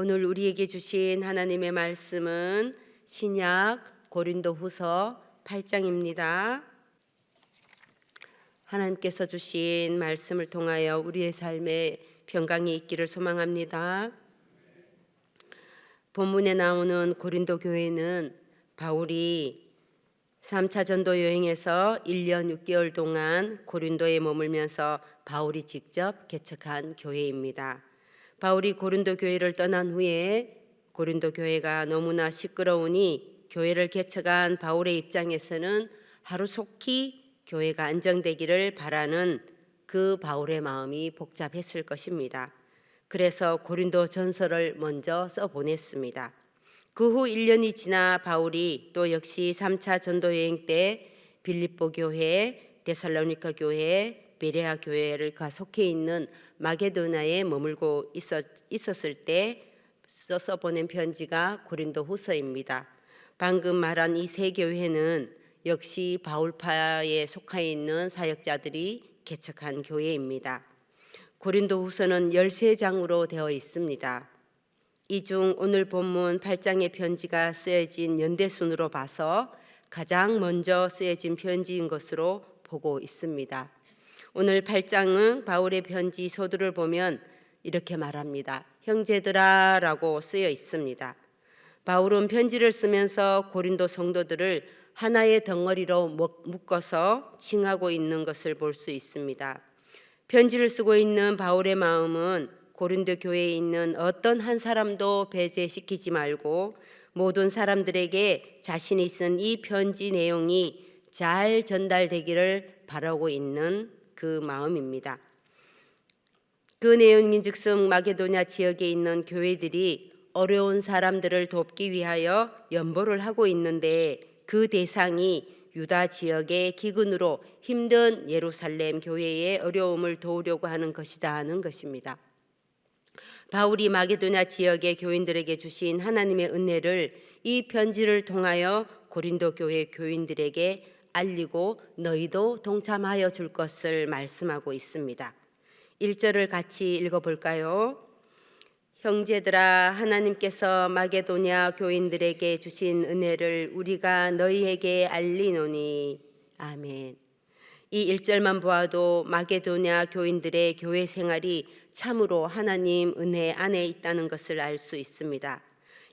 오늘 우리에게 주신 하나님의 말씀은 신약 고린도후서 8장입니다. 하나님께서 주신 말씀을 통하여 우리의 삶에 평강이 있기를 소망합니다. 본문에 나오는 고린도 교회는 바울이 3차 전도 여행에서 1년 6개월 동안 고린도에 머물면서 바울이 직접 개척한 교회입니다. 바울이 고린도 교회를 떠난 후에 고린도 교회가 너무나 시끄러우니 교회를 개척한 바울의 입장에서는 하루속히 교회가 안정되기를 바라는 그 바울의 마음이 복잡했을 것입니다. 그래서 고린도 전서를 먼저 써보냈습니다. 그 후 1년이 지나 바울이 또 역시 3차 전도 여행 때 빌립보 교회, 데살로니가 교회, 베레아 교회를 속해 있는 마게도냐에 머물고 있었을 때 써서 보낸 편지가 고린도후서입니다. 방금 말한 이 세 교회는 역시 바울파에 속해 있는 사역자들이 개척한 교회입니다. 고린도후서는 13장으로 되어 있습니다. 이 중 오늘 본문 8장의 편지가 쓰여진 연대순으로 봐서 가장 먼저 쓰여진 편지인 것으로 보고 있습니다. 오늘 8장은 바울의 편지 서두를 보면 이렇게 말합니다. 형제들아 라고 쓰여 있습니다. 바울은 편지를 쓰면서 고린도 성도들을 하나의 덩어리로 묶어서 칭하고 있는 것을 볼 수 있습니다. 편지를 쓰고 있는 바울의 마음은 고린도 교회에 있는 어떤 한 사람도 배제시키지 말고 모든 사람들에게 자신이 쓴 이 편지 내용이 잘 전달되기를 바라고 있는 그 마음입니다. 그 내용인즉슨 마게도냐 지역에 있는 교회들이 어려운 사람들을 돕기 위하여 연보를 하고 있는데 그 대상이 유다 지역의 기근으로 힘든 예루살렘 교회의 어려움을 도우려고 하는 것이다 하는 것입니다. 바울이 마게도냐 지역의 교인들에게 주신 하나님의 은혜를 이 편지를 통하여 고린도 교회 교인들에게 알리고 너희도 동참하여 줄 것을 말씀하고 있습니다. 1절을 같이 읽어볼까요? 형제들아, 하나님께서 마게도냐 교인들에게 주신 은혜를 우리가 너희에게 알리노니. 아멘. 이 1절만 보아도 마게도냐 교인들의 교회 생활이 참으로 하나님 은혜 안에 있다는 것을 알 수 있습니다.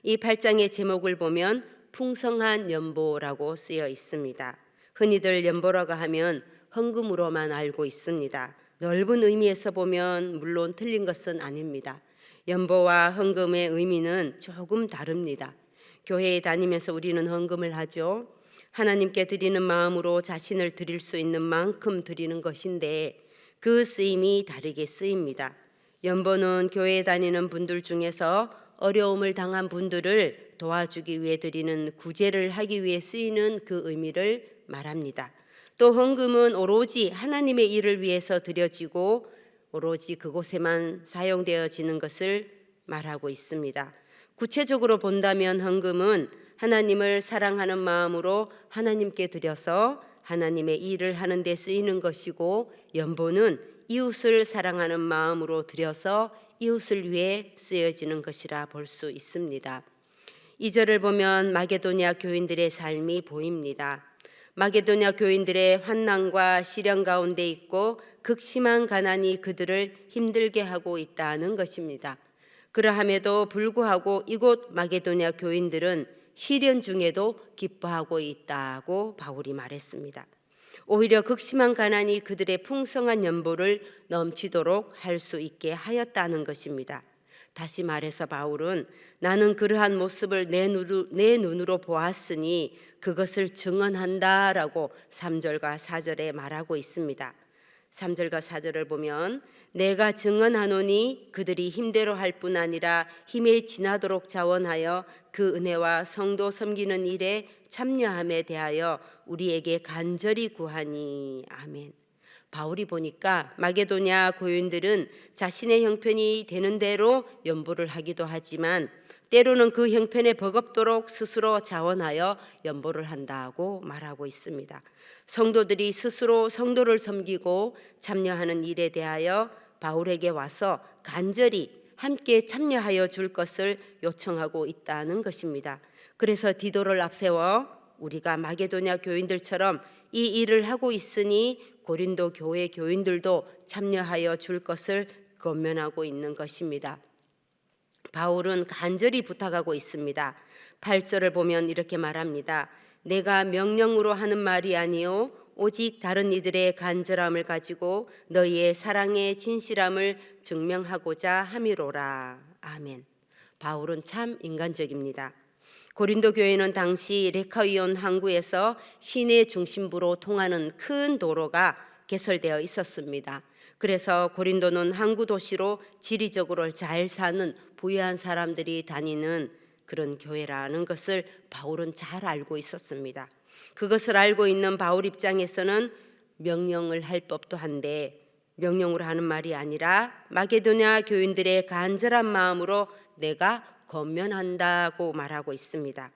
이 8장의 제목을 보면 풍성한 연보라고 쓰여 있습니다. 흔히들 연보라고 하면 헌금으로만 알고 있습니다. 넓은 의미에서 보면 물론 틀린 것은 아닙니다. 연보와 헌금의 의미는 조금 다릅니다. 교회에 다니면서 우리는 헌금을 하죠. 하나님께 드리는 마음으로 자신을 드릴 수 있는 만큼 드리는 것인데 그 쓰임이 다르게 쓰입니다. 연보는 교회에 다니는 분들 중에서 어려움을 당한 분들을 도와주기 위해 드리는 구제를 하기 위해 쓰이는 그 의미를 말합니다. 또 헌금은 오로지 하나님의 일을 위해서 드려지고 오로지 그곳에만 사용되어지는 것을 말하고 있습니다. 구체적으로 본다면 헌금은 하나님을 사랑하는 마음으로 하나님께 드려서 하나님의 일을 하는 데 쓰이는 것이고 연보는 이웃을 사랑하는 마음으로 드려서 이웃을 위해 쓰여지는 것이라 볼 수 있습니다. 2절을 보면 마게도냐 교인들의 삶이 보입니다. 마게도냐 교인들의 환난과 시련 가운데 있고 극심한 가난이 그들을 힘들게 하고 있다는 것입니다. 그러함에도 불구하고 이곳 마게도냐 교인들은 시련 중에도 기뻐하고 있다고 바울이 말했습니다. 오히려 극심한 가난이 그들의 풍성한 연보를 넘치도록 할 수 있게 하였다는 것입니다. 다시 말해서 바울은 나는 그러한 모습을 내 눈으로 보았으니 그것을 증언한다라고 3절과 4절에 말하고 있습니다. 3절과 4절을 보면 내가 증언하노니 그들이 힘대로 할 뿐 아니라 힘에 지나도록 자원하여 그 은혜와 성도 섬기는 일에 참여함에 대하여 우리에게 간절히 구하니. 아멘. 바울이 보니까 마게도냐 교인들은 자신의 형편이 되는 대로 연보를 하기도 하지만 때로는 그 형편에 버겁도록 스스로 자원하여 연보를 한다고 말하고 있습니다. 성도들이 스스로 성도를 섬기고 참여하는 일에 대하여 바울에게 와서 간절히 함께 참여하여 줄 것을 요청하고 있다는 것입니다. 그래서 디도를 앞세워 우리가 마게도냐 교인들처럼 이 일을 하고 있으니 고린도 교회 교인들도 참여하여 줄 것을 권면하고 있는 것입니다. 바울은 간절히 부탁하고 있습니다. 8절을 보면 이렇게 말합니다. 내가 명령으로 하는 말이 아니요 오직 다른 이들의 간절함을 가지고 너희의 사랑의 진실함을 증명하고자 함이로라. 아멘. 바울은 참 인간적입니다. 고린도 교회는 당시 레카이온 항구에서 시내 중심부로 통하는 큰 도로가 개설되어 있었습니다. 그래서 고린도는 항구 도시로 지리적으로 잘 사는 부유한 사람들이 다니는 그런 교회라는 것을 바울은 잘 알고 있었습니다. 그것을 알고 있는 바울 입장에서는 명령을 할 법도 한데 명령으로 하는 말이 아니라 마게도냐 교인들의 간절한 마음으로 내가 권면한다고 말하고 있습니다.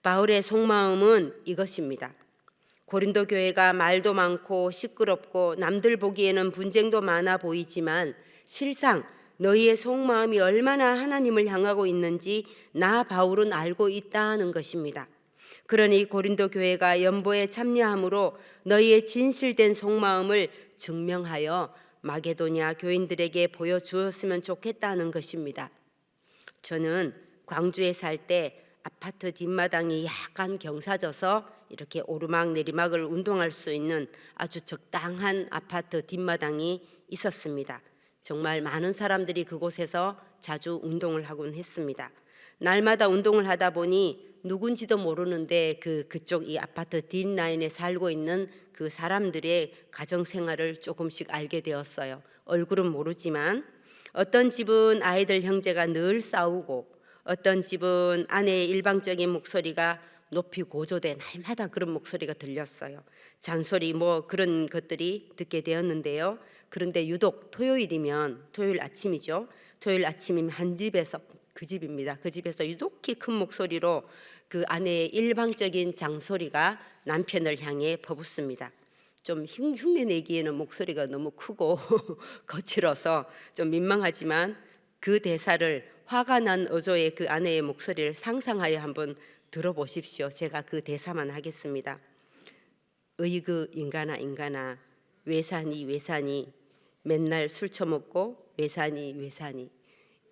바울의 속마음은 이것입니다. 고린도 교회가 말도 많고 시끄럽고 남들 보기에는 분쟁도 많아 보이지만 실상 너희의 속마음이 얼마나 하나님을 향하고 있는지 나 바울은 알고 있다는 것입니다. 그러니 고린도 교회가 연보에 참여함으로 너희의 진실된 속마음을 증명하여 마게도냐 교인들에게 보여주었으면 좋겠다는 것입니다. 저는 광주에 살 때 아파트 뒷마당이 약간 경사져서 이렇게 오르막 내리막을 운동할 수 있는 아주 적당한 아파트 뒷마당이 있었습니다. 정말 많은 사람들이 그곳에서 자주 운동을 하곤 했습니다. 날마다 운동을 하다 보니 누군지도 모르는데 그쪽 이 아파트 뒷라인에 살고 있는 그 사람들의 가정 생활을 조금씩 알게 되었어요. 얼굴은 모르지만 어떤 집은 아이들 형제가 늘 싸우고 어떤 집은 아내의 일방적인 목소리가 높이 고조돼 날마다 그런 목소리가 들렸어요. 잔소리 뭐 그런 것들이 듣게 되었는데요. 그런데 유독 토요일이면 토요일 아침이죠. 토요일 아침이면 한 집에서 그 집입니다. 그 집에서 유독히 큰 목소리로 그 아내의 일방적인 장소리가 남편을 향해 퍼붓습니다. 좀 흉내 내기에는 목소리가 너무 크고 거칠어서 좀 민망하지만 그 대사를 화가 난 어조의 그 아내의 목소리를 상상하여 한번 들어보십시오. 제가 그 대사만 하겠습니다. 으이그 인간아 왜 사니 맨날 술 처먹고 왜 사니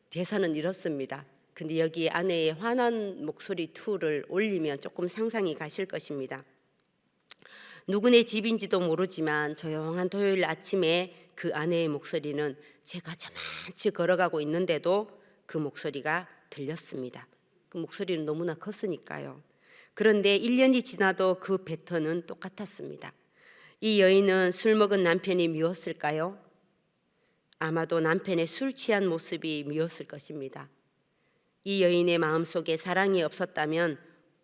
대사는 이렇습니다. 근데 여기 아내의 화난 목소리 투를 올리면 조금 상상이 가실 것입니다. 누구네 집인지도 모르지만 조용한 토요일 아침에 그 아내의 목소리는 제가 저만치 걸어가고 있는데도 그 목소리가 들렸습니다. 그 목소리는 너무나 컸으니까요. 그런데 1년이 지나도 그 패턴은 똑같았습니다. 이 여인은 술 먹은 남편이 미웠을까요? 아마도 남편의 술 취한 모습이 미웠을 것입니다. 이 여인의 마음속에 사랑이 없었다면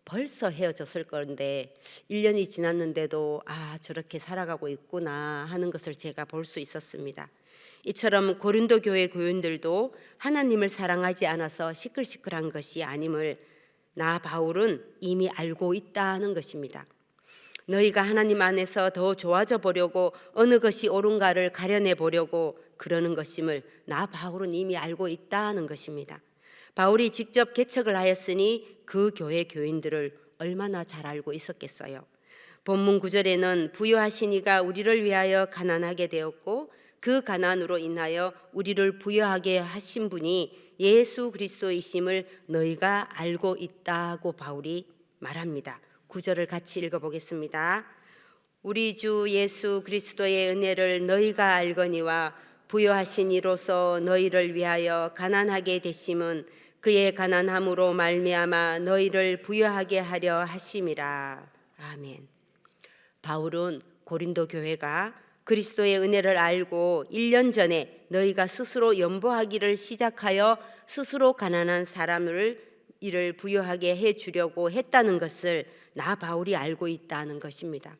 벌써 헤어졌을 건데 1년이 지났는데도 저렇게 살아가고 있구나 하는 것을 제가 볼 수 있었습니다. 이처럼 고린도 교회 교인들도 하나님을 사랑하지 않아서 시끌시끌한 것이 아님을 나 바울은 이미 알고 있다는 것입니다. 너희가 하나님 안에서 더 좋아져 보려고 어느 것이 옳은가를 가려내 보려고 그러는 것임을 나 바울은 이미 알고 있다는 것입니다. 바울이 직접 개척을 하였으니 그 교회 교인들을 얼마나 잘 알고 있었겠어요. 본문 9절에는 부유하신 이가 우리를 위하여 가난하게 되었고 그 가난으로 인하여 우리를 부유하게 하신 분이 예수 그리스도이심을 너희가 알고 있다고 바울이 말합니다. 9절을 같이 읽어보겠습니다. 우리 주 예수 그리스도의 은혜를 너희가 알거니와 부유하신 이로서 너희를 위하여 가난하게 되심은 그의 가난함으로 말미암아 너희를 부유하게 하려 하심이라. 아멘. 바울은 고린도 교회가 그리스도의 은혜를 알고 1년 전에 너희가 스스로 연보하기를 시작하여 스스로 가난한 사람을 이를 부유하게 해주려고 했다는 것을 나 바울이 알고 있다는 것입니다.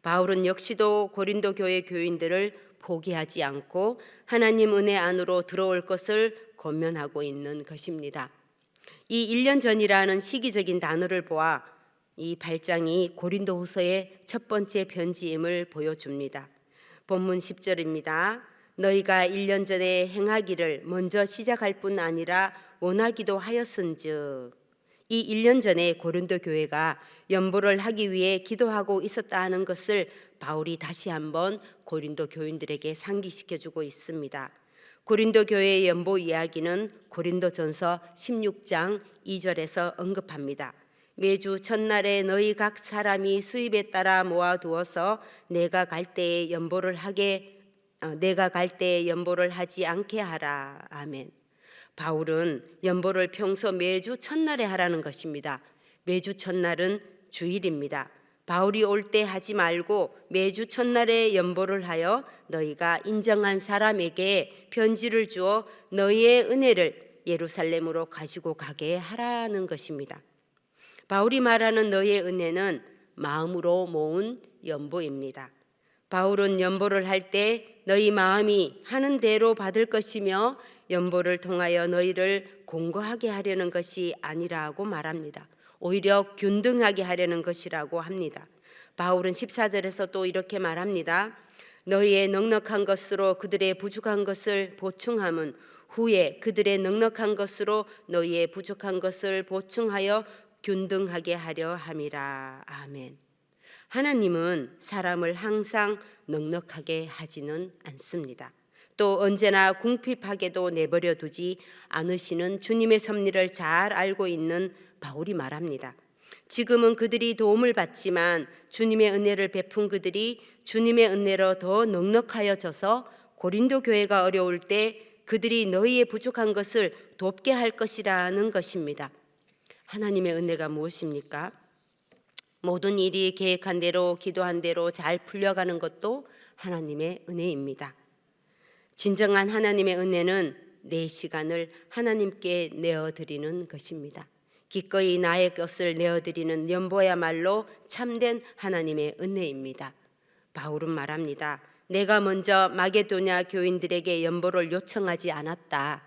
바울은 역시도 고린도 교회 교인들을 포기하지 않고 하나님 은혜 안으로 들어올 것을 권면하고 있는 것입니다. 이 1년 전이라는 시기적인 단어를 보아 이 8장이 고린도후서의 첫 번째 편지임을 보여줍니다. 본문 10절입니다. 너희가 1년 전에 행하기를 먼저 시작할 뿐 아니라 원하기도 하였은즉. 이 1년 전에 고린도 교회가 연보를 하기 위해 기도하고 있었다는 것을 바울이 다시 한번 고린도 교인들에게 상기시켜주고 있습니다. 고린도 교회의 연보 이야기는 고린도전서 16장 2절에서 언급합니다. 매주 첫날에 너희 각 사람이 수입에 따라 모아두어서 내가 갈 때에 연보를 하지 않게 하라. 아멘. 바울은 연보를 평소 매주 첫날에 하라는 것입니다. 매주 첫날은 주일입니다. 바울이 올 때 하지 말고 매주 첫날에 연보를 하여 너희가 인정한 사람에게 편지를 주어 너희의 은혜를 예루살렘으로 가지고 가게 하라는 것입니다. 바울이 말하는 너희의 은혜는 마음으로 모은 연보입니다. 바울은 연보를 할 때 너희 마음이 하는 대로 받을 것이며 연보를 통하여 너희를 공고하게 하려는 것이 아니라고 말합니다. 오히려 균등하게 하려는 것이라고 합니다. 바울은 14절에서 또 이렇게 말합니다. 너희의 넉넉한 것으로 그들의 부족한 것을 보충함은 후에 그들의 넉넉한 것으로 너희의 부족한 것을 보충하여 균등하게 하려 함이라. 아멘. 하나님은 사람을 항상 넉넉하게 하지는 않습니다. 또 언제나 궁핍하게도 내버려 두지 않으시는 주님의 섭리를 잘 알고 있는 바울이 말합니다. 지금은 그들이 도움을 받지만 주님의 은혜를 베푼 그들이 주님의 은혜로 더 넉넉하여져서 고린도 교회가 어려울 때 그들이 너희의 부족한 것을 돕게 할 것이라는 것입니다. 하나님의 은혜가 무엇입니까? 모든 일이 계획한 대로 기도한 대로 잘 풀려가는 것도 하나님의 은혜입니다. 진정한 하나님의 은혜는 내 시간을 하나님께 내어드리는 것입니다. 기꺼이 나의 것을 내어드리는 연보야말로 참된 하나님의 은혜입니다. 바울은 말합니다. 내가 먼저 마게도냐 교인들에게 연보를 요청하지 않았다.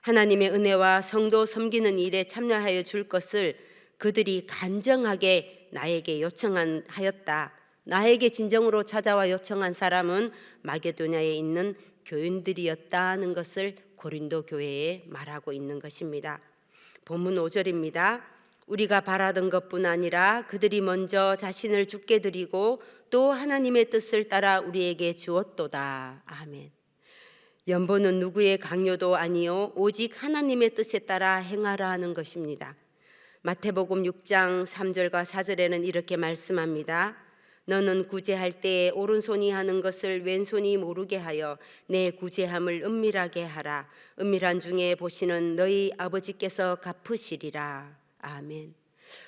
하나님의 은혜와 성도 섬기는 일에 참여하여 줄 것을 그들이 간정하게 나에게 요청하였다. 나에게 진정으로 찾아와 요청한 사람은 마게도냐에 있는 교인들이었다는 것을 고린도 교회에 말하고 있는 것입니다. 본문 5절입니다. 우리가 바라던 것뿐 아니라 그들이 먼저 자신을 주께 드리고 또 하나님의 뜻을 따라 우리에게 주었도다. 아멘. 연보는 누구의 강요도 아니요 오직 하나님의 뜻에 따라 행하라 하는 것입니다. 마태복음 6장 3절과 4절에는 이렇게 말씀합니다. 너는 구제할 때에 오른손이 하는 것을 왼손이 모르게 하여 내 구제함을 은밀하게 하라. 은밀한 중에 보시는 너희 아버지께서 갚으시리라. 아멘.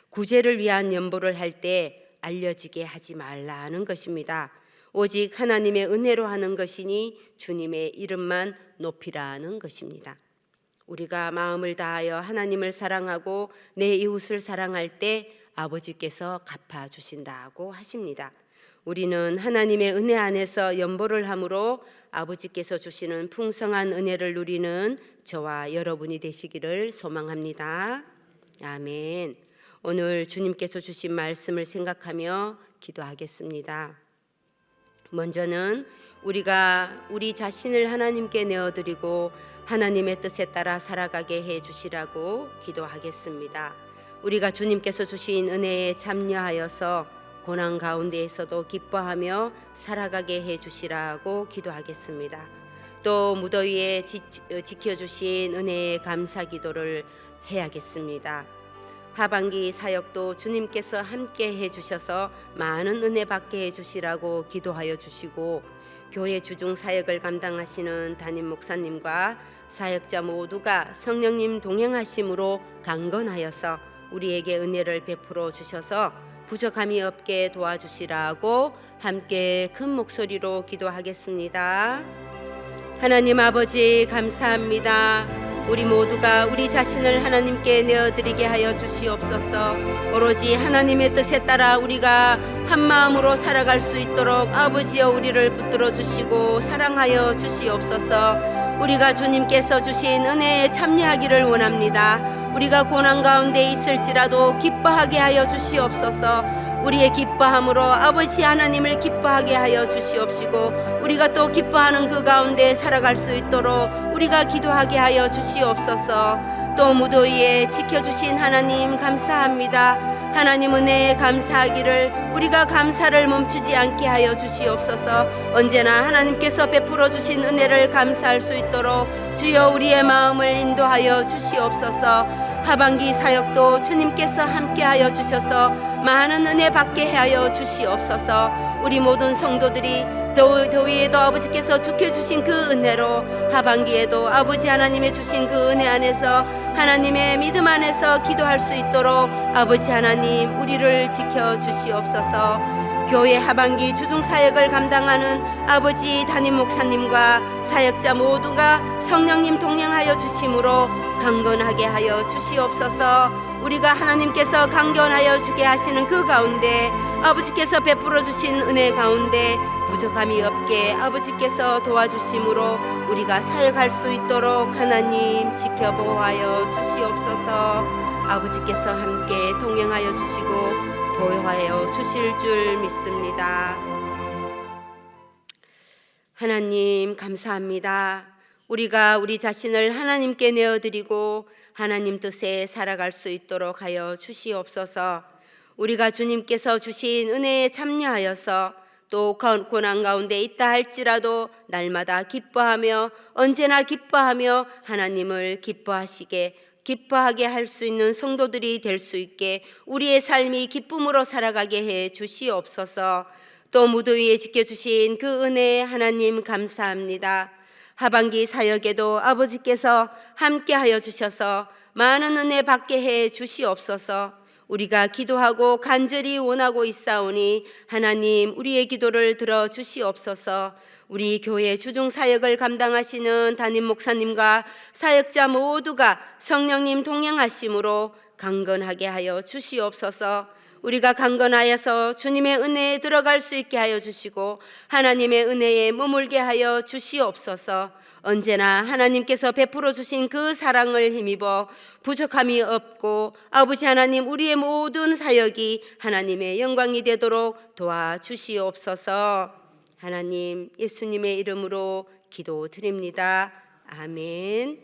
구제를 위한 연보를 할 때 알려지게 하지 말라는 것입니다. 오직 하나님의 은혜로 하는 것이니 주님의 이름만 높이라는 것입니다. 우리가 마음을 다하여 하나님을 사랑하고 내 이웃을 사랑할 때 아버지께서 갚아주신다고 하십니다. 우리는 하나님의 은혜 안에서 연보를 함으로 아버지께서 주시는 풍성한 은혜를 누리는 저와 여러분이 되시기를 소망합니다. 아멘. 오늘 주님께서 주신 말씀을 생각하며 기도하겠습니다. 먼저는 우리가 우리 자신을 하나님께 내어드리고 하나님의 뜻에 따라 살아가게 해주시라고 기도하겠습니다. 우리가 주님께서 주신 은혜에 참여하여서 고난 가운데에서도 기뻐하며 살아가게 해주시라고 기도하겠습니다. 또 무더위에 지켜주신 은혜에 감사 기도를 해야겠습니다. 하반기 사역도 주님께서 함께 해주셔서 많은 은혜 받게 해주시라고 기도하여 주시고 교회 주중 사역을 감당하시는 담임 목사님과 사역자 모두가 성령님 동행하심으로 강건하여서 우리에게 은혜를 베풀어 주셔서 부족함이 없게 도와주시라고 함께 큰 목소리로 기도하겠습니다. 하나님 아버지 감사합니다. 우리 모두가 우리 자신을 하나님께 내어드리게 하여 주시옵소서. 오로지 하나님의 뜻에 따라 우리가 한 마음으로 살아갈 수 있도록 아버지여 우리를 붙들어 주시고 사랑하여 주시옵소서. 우리가 주님께서 주신 은혜에 참여하기를 원합니다. 우리가 고난 가운데 있을지라도 기뻐하게 하여 주시옵소서. 우리의 기뻐함으로 아버지 하나님을 기뻐하게 하여 주시옵시고 우리가 또 기뻐하는 그 가운데 살아갈 수 있도록 우리가 기도하게 하여 주시옵소서. 또 무더위에 지켜주신 하나님 감사합니다. 하나님 은혜에 감사하기를 우리가 감사를 멈추지 않게 하여 주시옵소서. 언제나 하나님께서 베풀어 주신 은혜를 감사할 수 있도록 주여 우리의 마음을 인도하여 주시옵소서. 하반기 사역도 주님께서 함께하여 주셔서 많은 은혜 받게 하여 주시옵소서. 우리 모든 성도들이 더위에도 아버지께서 주켜주신 그 은혜로 하반기에도 아버지 하나님의 주신 그 은혜 안에서 하나님의 믿음 안에서 기도할 수 있도록 아버지 하나님 우리를 지켜주시옵소서. 교회 하반기 주중 사역을 감당하는 아버지 담임 목사님과 사역자 모두가 성령님 동행하여 주심으로 강건하게 하여 주시옵소서. 우리가 하나님께서 강건하여 주게 하시는 그 가운데 아버지께서 베풀어 주신 은혜 가운데 부족함이 없게 아버지께서 도와주심으로 우리가 사역할 수 있도록 하나님 지켜보호하여 주시옵소서. 아버지께서 함께 동행하여 주시고 보호하여 주실 줄 믿습니다. 하나님 감사합니다. 우리가 우리 자신을 하나님께 내어드리고 하나님 뜻에 살아갈 수 있도록 하여 주시옵소서. 우리가 주님께서 주신 은혜에 참여하여서 또 고난 가운데 있다 할지라도 날마다 기뻐하며 언제나 기뻐하며 하나님을 기뻐하게 할 수 있는 성도들이 될 수 있게 우리의 삶이 기쁨으로 살아가게 해 주시옵소서. 또 무더위에 지켜주신 그 은혜에 하나님 감사합니다. 하반기 사역에도 아버지께서 함께하여 주셔서 많은 은혜 받게 해 주시옵소서. 우리가 기도하고 간절히 원하고 있사오니 하나님 우리의 기도를 들어 주시옵소서. 우리 교회 주중 사역을 감당하시는 담임 목사님과 사역자 모두가 성령님 동행하심으로 강건하게 하여 주시옵소서. 우리가 강건하여서 주님의 은혜에 들어갈 수 있게 하여 주시고 하나님의 은혜에 머물게 하여 주시옵소서. 언제나 하나님께서 베풀어 주신 그 사랑을 힘입어 부족함이 없고 아버지 하나님 우리의 모든 사역이 하나님의 영광이 되도록 도와주시옵소서. 하나님 예수님의 이름으로 기도드립니다. 아멘.